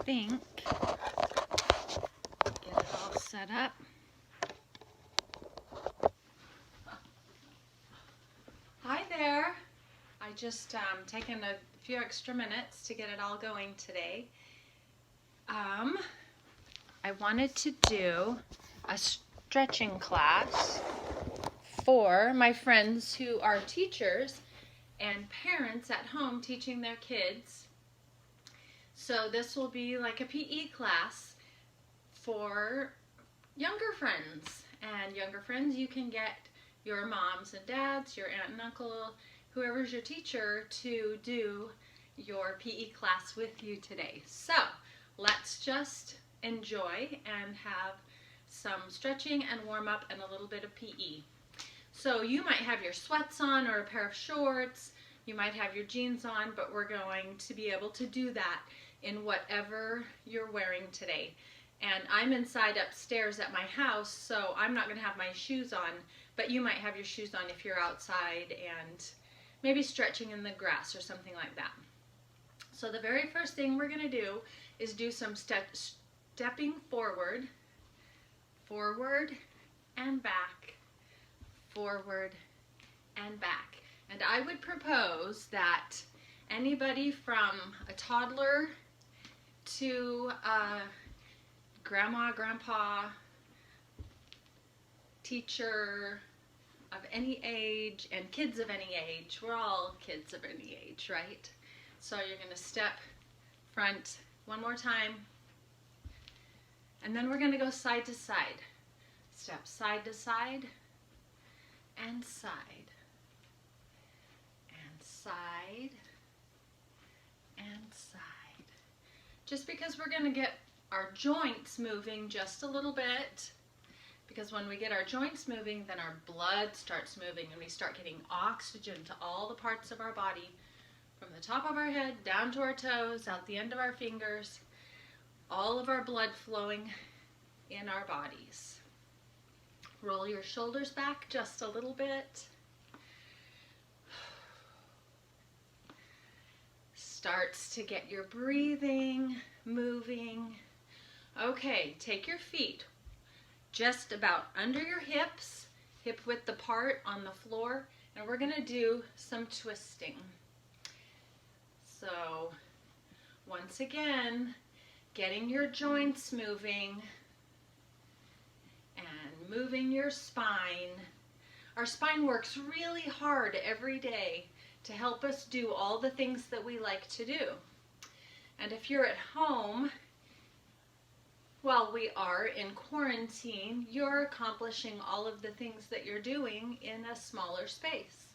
think. Get it all set up. Hi there. I just taken a few extra minutes to get it all going today. I wanted to do a stretching class for my friends who are teachers and parents at home teaching their kids. So this will be like a PE class for younger friends. And younger friends, you can get your moms and dads, your aunt and uncle, whoever's your teacher, to do your PE class with you today. So let's just enjoy and have some stretching and warm up and a little bit of PE. So you might have your sweats on or a pair of shorts, you might have your jeans on, but we're going to be able to do that in whatever you're wearing today. And I'm inside upstairs at my house, so I'm not going to have my shoes on, but you might have your shoes on if you're outside and maybe stretching in the grass or something like that. So the very first thing we're going to do is do some stepping forward, forward and back, forward and back. And I would propose that anybody from a toddler to grandma, grandpa, teacher of any age, and kids of any age, we're all kids of any age, right? So you're going to step front one more time, and then we're going to go side to side. Step side to side, and side, and side, and side. Just because we're going to get our joints moving just a little bit, because when we get our joints moving, then our blood starts moving and we start getting oxygen to all the parts of our body, from the top of our head down to our toes, out the end of our fingers, all of our blood flowing in our bodies. Roll your shoulders back just a little bit. Starts to get your breathing moving. Okay, take your feet just about under your hips, hip width apart on the floor, and we're going to do some twisting. So once again, getting your joints moving and moving your spine. Our spine works really hard every day to help us do all the things that we like to do. And if you're at home, while we are in quarantine, you're accomplishing all of the things that you're doing in a smaller space.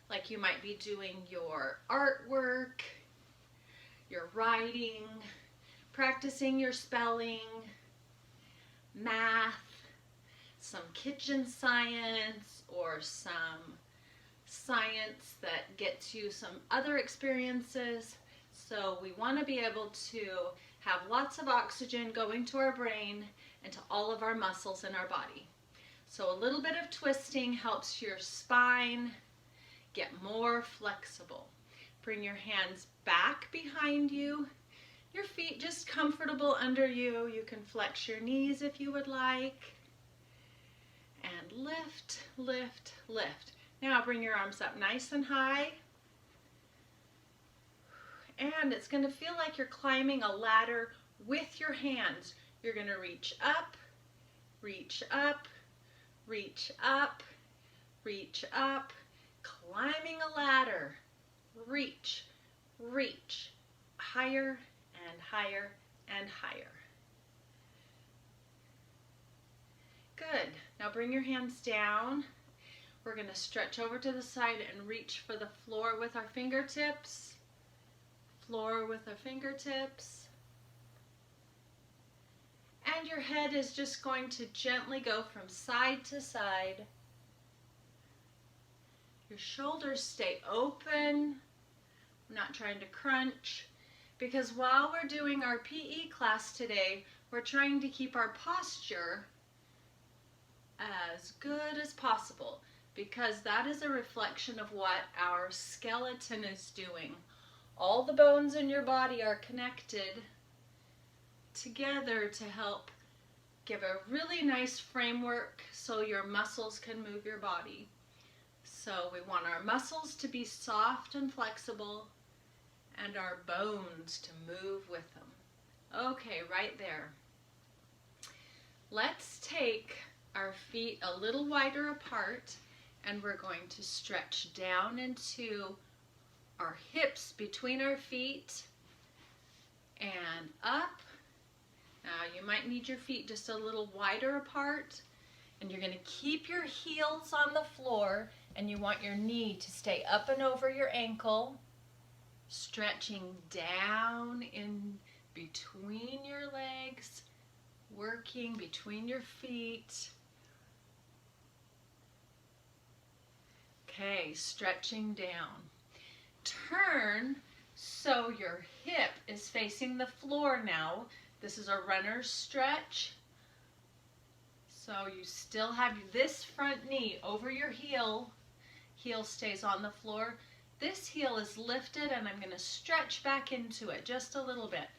Like you might be doing your artwork, your writing, practicing your spelling, math, some kitchen science, or some science that gets you some other experiences. So we want to be able to have lots of oxygen going to our brain and to all of our muscles in our body. So a little bit of twisting helps your spine get more flexible. Bring your hands back behind you, your feet just comfortable under you. You can flex your knees if you would like. And lift, lift, lift. Now bring your arms up nice and high. And it's going to feel like you're climbing a ladder with your hands. You're going to reach up, reach up, reach up, reach up, climbing a ladder. Reach, reach, higher and higher and higher. Good. Now bring your hands down. We're going to stretch over to the side and reach for the floor with our fingertips. Floor with our fingertips. And your head is just going to gently go from side to side. Your shoulders stay open. I'm not trying to crunch, because while we're doing our PE class today, we're trying to keep our posture as good as possible, because that is a reflection of what our skeleton is doing. All the bones in your body are connected together to help give a really nice framework so your muscles can move your body. So we want our muscles to be soft and flexible and our bones to move with them. Okay, right there. Let's take our feet a little wider apart and we're going to stretch down into our hips between our feet and up. Now you might need your feet just a little wider apart, and you're going to keep your heels on the floor and you want your knee to stay up and over your ankle, stretching down in between your legs, working between your feet. Okay, stretching down. Turn so your hip is facing the floor now. This is a runner's stretch. So you still have this front knee over your heel. Heel stays on the floor. This heel is lifted and I'm going to stretch back into it just a little bit.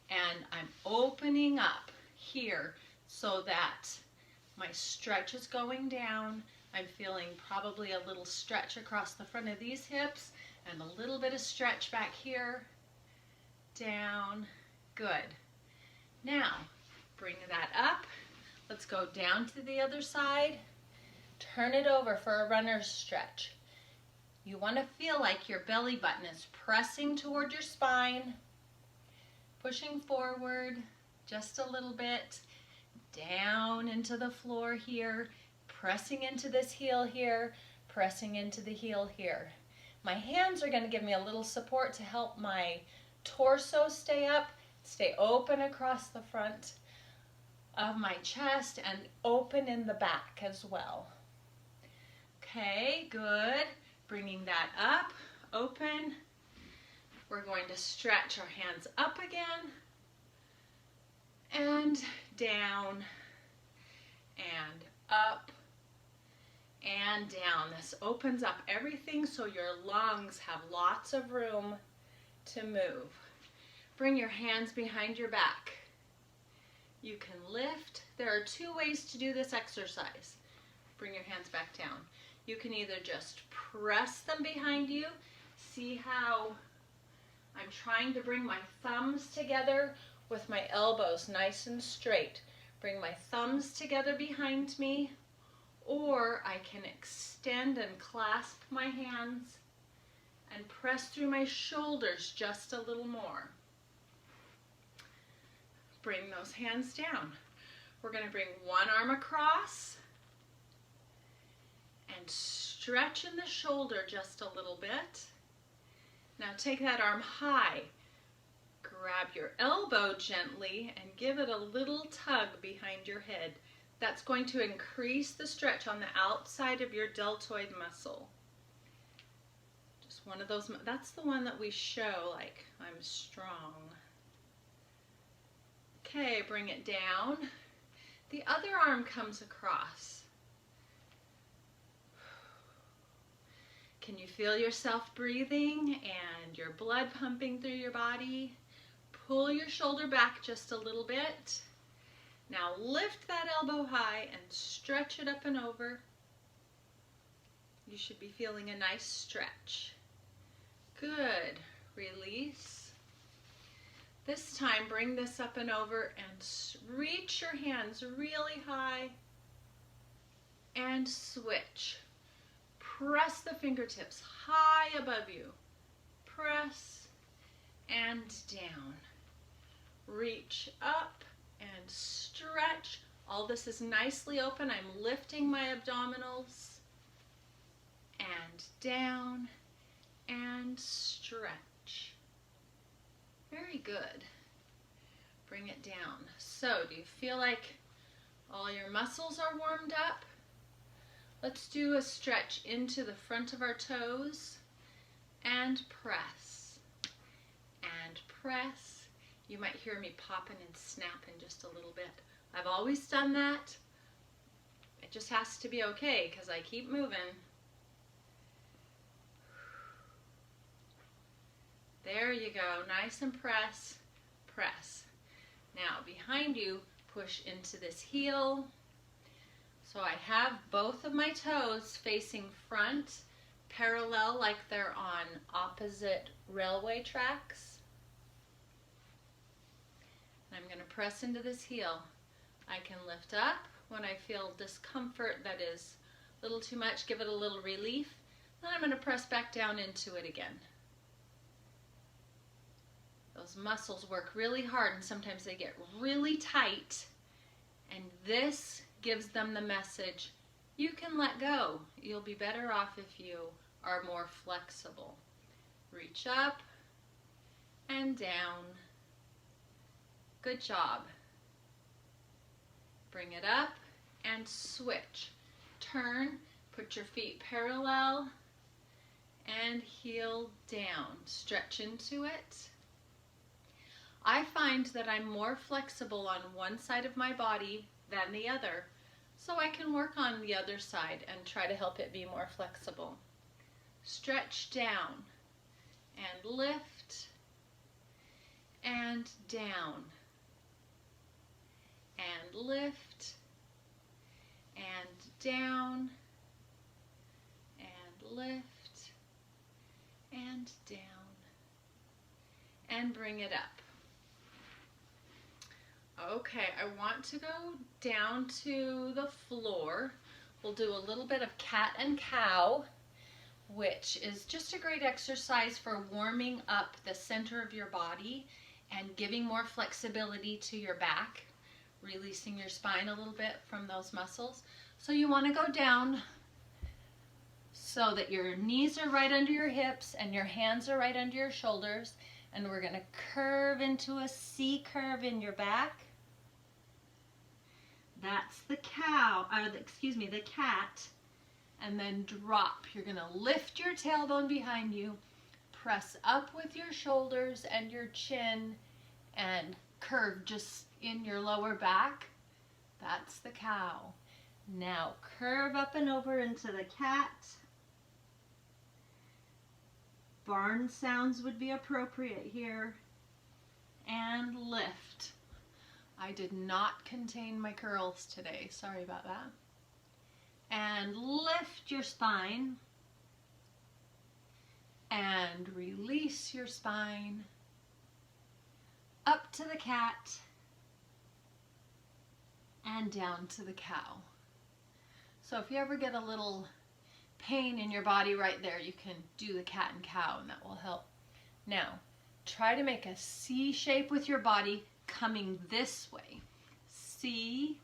And I'm opening up here so that my stretch is going down. I'm feeling probably a little stretch across the front of these hips and a little bit of stretch back here. Down. Good. Now, bring that up. Let's go down to the other side. Turn it over for a runner's stretch. You want to feel like your belly button is pressing toward your spine, pushing forward just a little bit, down into the floor here, pressing into this heel here, pressing into the heel here. My hands are going to give me a little support to help my torso stay up, stay open across the front of my chest and open in the back as well. Okay, good. Bringing that up, open. We're going to stretch our hands up again and down and up and down. This opens up everything so your lungs have lots of room to move. Bring your hands behind your back. You can lift. There are two ways to do this exercise. Bring your hands back down. You can either just press them behind you. See how I'm trying to bring my thumbs together with my elbows nice and straight. Bring my thumbs together behind me, or I can extend and clasp my hands and press through my shoulders just a little more. Bring those hands down. We're going to bring one arm across and stretch in the shoulder just a little bit. Now take that arm high. Grab your elbow gently and give it a little tug behind your head. That's going to increase the stretch on the outside of your deltoid muscle. Just one of those, that's the one that we show like I'm strong. Okay, bring it down. The other arm comes across. Can you feel yourself breathing and your blood pumping through your body? Pull your shoulder back just a little bit. Now lift that elbow high and stretch it up and over. You should be feeling a nice stretch. Good. Release. This time, bring this up and over and reach your hands really high and switch. Press the fingertips high above you. Press and down. Reach up and stretch. All this is nicely open. I'm lifting my abdominals and down and stretch. Very good. Bring it down. So, do you feel like all your muscles are warmed up? Let's do a stretch into the front of our toes and press. And press. You might hear me popping and snapping just a little bit. I've always done that. It just has to be okay because I keep moving. There you go. Nice and press. Press. Now behind you, push into this heel. So I have both of my toes facing front, parallel like they're on opposite railway tracks. And I'm going to press into this heel. I can lift up when I feel discomfort that is a little too much, give it a little relief. Then I'm going to press back down into it again. Those muscles work really hard and sometimes they get really tight, and this gives them the message, you can let go. You'll be better off if you are more flexible. Reach up and down. Good job. Bring it up and switch. Turn, put your feet parallel and heel down. Stretch into it. I find that I'm more flexible on one side of my body than the other, so I can work on the other side and try to help it be more flexible. Stretch down and lift and down and lift and down and lift and down and bring it up. Okay, I want to go down to the floor. We'll do a little bit of cat and cow, which is just a great exercise for warming up the center of your body and giving more flexibility to your back, releasing your spine a little bit from those muscles. So you want to go down so that your knees are right under your hips and your hands are right under your shoulders, and we're going to curve into a C curve in your back. That's the cow, the cat. And then drop. You're going to lift your tailbone behind you, press up with your shoulders and your chin, and curve just in your lower back. That's the cow. Now curve up and over into the cat. Barn sounds would be appropriate here. And lift. I did not contain my curls today. Sorry about that. And lift your spine. And release your spine. Up to the cat. And down to the cow. So if you ever get a little pain in your body right there, you can do the cat and cow, and that will help. Now, try to make a C shape with your body coming this way. C,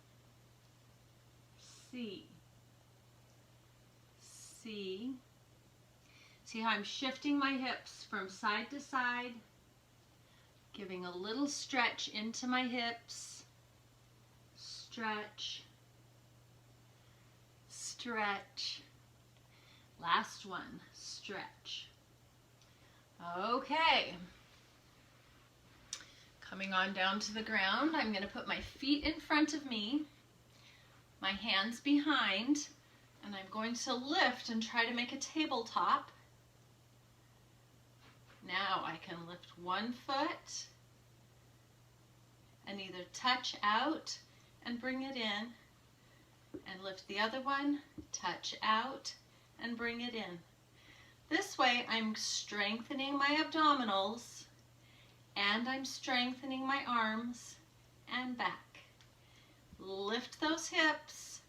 C, C. See how I'm shifting my hips from side to side, giving a little stretch into my hips. Stretch, stretch. Last one, stretch. Okay. Coming on down to the ground, I'm going to put my feet in front of me, my hands behind, and I'm going to lift and try to make a tabletop. Now I can lift one foot and either touch out and bring it in, and lift the other one, touch out, and bring it in. This way I'm strengthening my abdominals and I'm strengthening my arms and back. Lift those hips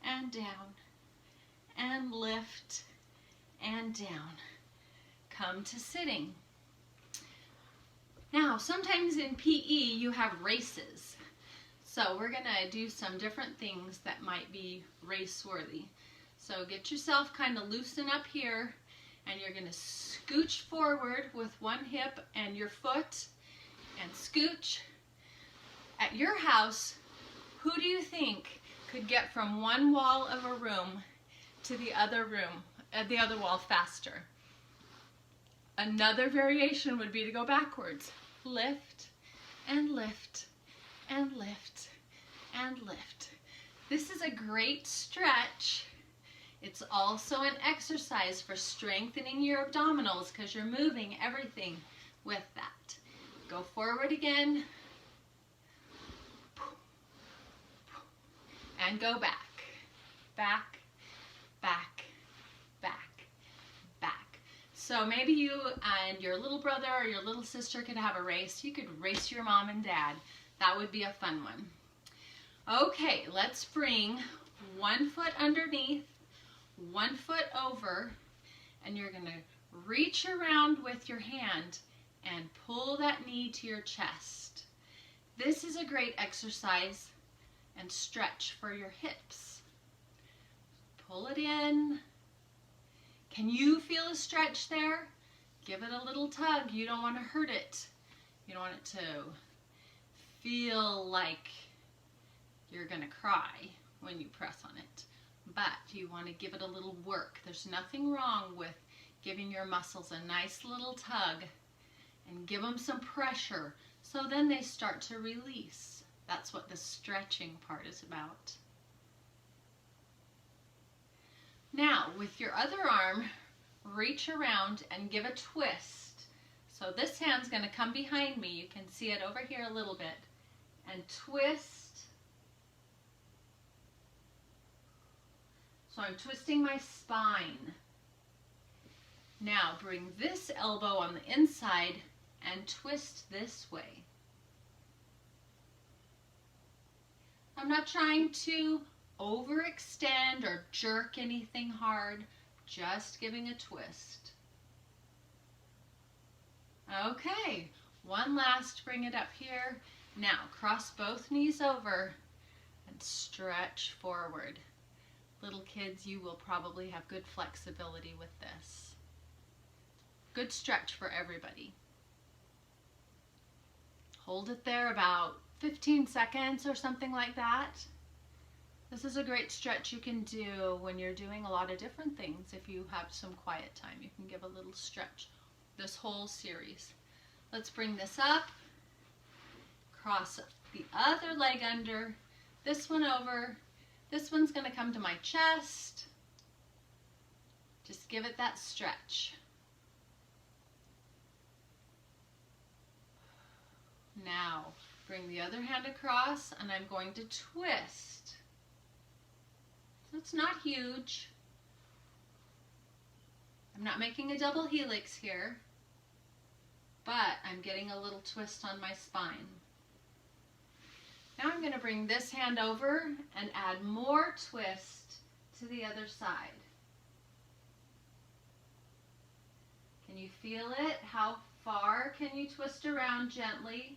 and down and lift and down. Come to sitting. Now sometimes in PE you have races. So we're going to do some different things that might be race worthy. So get yourself kind of loosen up here, and you're going to scooch forward with one hip and your foot and scooch. At your house, who do you think could get from one wall of a room to the other wall faster? Another variation would be to go backwards. Lift and lift and lift and lift. This is a great stretch. It's also an exercise for strengthening your abdominals because you're moving everything with that. Go forward again. and go back, back, back, back, back. So maybe you and your little brother or your little sister could have a race. You could race your mom and dad. That would be a fun one. Okay, let's bring 1 foot underneath, 1 foot over, and you're going to reach around with your hand and pull that knee to your chest. This is a great exercise and stretch for your hips. Pull it in. Can you feel a stretch there? Give it a little tug. You don't want to hurt it. You don't want it to feel like you're going to cry when you press on it. But you want to give it a little work. There's nothing wrong with giving your muscles a nice little tug and give them some pressure so then they start to release. That's what the stretching part is about. Now, with your other arm, reach around and give a twist. So this hand's going to come behind me. You can see it over here a little bit. And twist. So I'm twisting my spine. Now bring this elbow on the inside and twist this way. I'm not trying to overextend or jerk anything hard, just giving a twist. Okay, one last, bring it up here. Now cross both knees over and stretch forward. Little kids, you will probably have good flexibility with this. Good stretch for everybody. Hold it there about 15 seconds or something like that. This is a great stretch you can do when you're doing a lot of different things. If you have some quiet time, you can give a little stretch this whole series. Let's bring this up, cross the other leg under, this one over. This one's going to come to my chest. Just give it that stretch. Now, bring the other hand across and I'm going to twist. So it's not huge. I'm not making a double helix here, but I'm getting a little twist on my spine. Now I'm going to bring this hand over and add more twist to the other side. Can you feel it? How far can you twist around gently?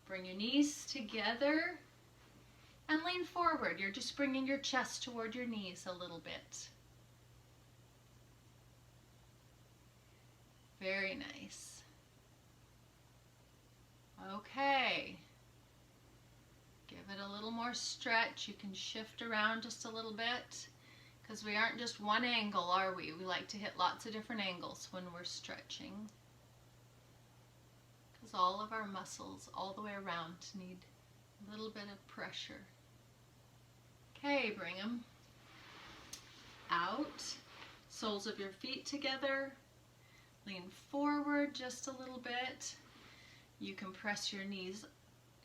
Bring your knees together and lean forward. You're just bringing your chest toward your knees a little bit. Very nice. Okay. Give it a little more stretch. You can shift around just a little bit because we aren't just one angle, are we? We like to hit lots of different angles when we're stretching. Because all of our muscles all the way around need a little bit of pressure. Okay, bring them out. Soles of your feet together. Lean forward just a little bit. You can press your knees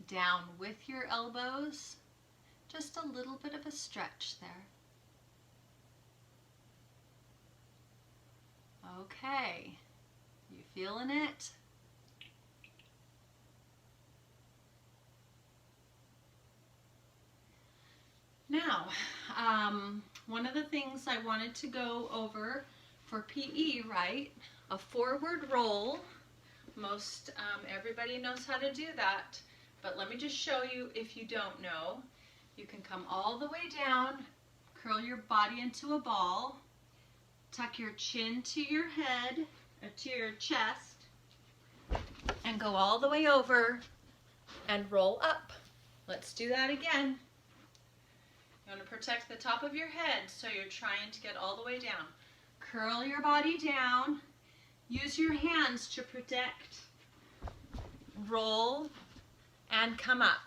down with your elbows. Just a little bit of a stretch there. Okay, you feeling it? Now, one of the things I wanted to go over for PE, right? A forward roll. Most everybody knows how to do that, but let me just show you if you don't know. You can come all the way down, curl your body into a ball, tuck your chin to your head, or to your chest, and go all the way over and roll up. Let's do that again. You want to protect the top of your head, so you're trying to get all the way down. Curl your body down. Use your hands to protect. Roll and come up.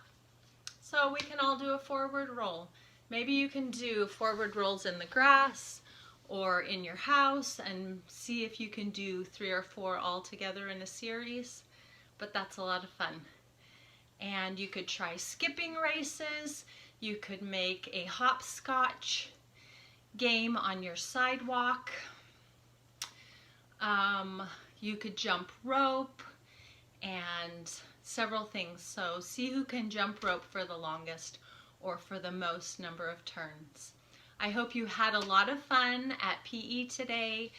So we can all do a forward roll. Maybe you can do forward rolls in the grass or in your house and see if you can do 3 or 4 all together in a series. But that's a lot of fun. And you could try skipping races. You could make a hopscotch game on your sidewalk. You could jump rope and several things. So see who can jump rope for the longest or for the most number of turns. I hope you had a lot of fun at PE today.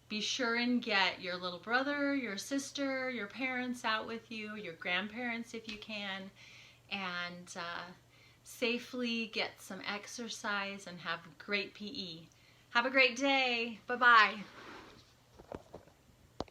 Be sure and get your little brother, your sister, your parents out with you, your grandparents if you can, and safely get some exercise and have great PE. Have a great day. Bye-bye.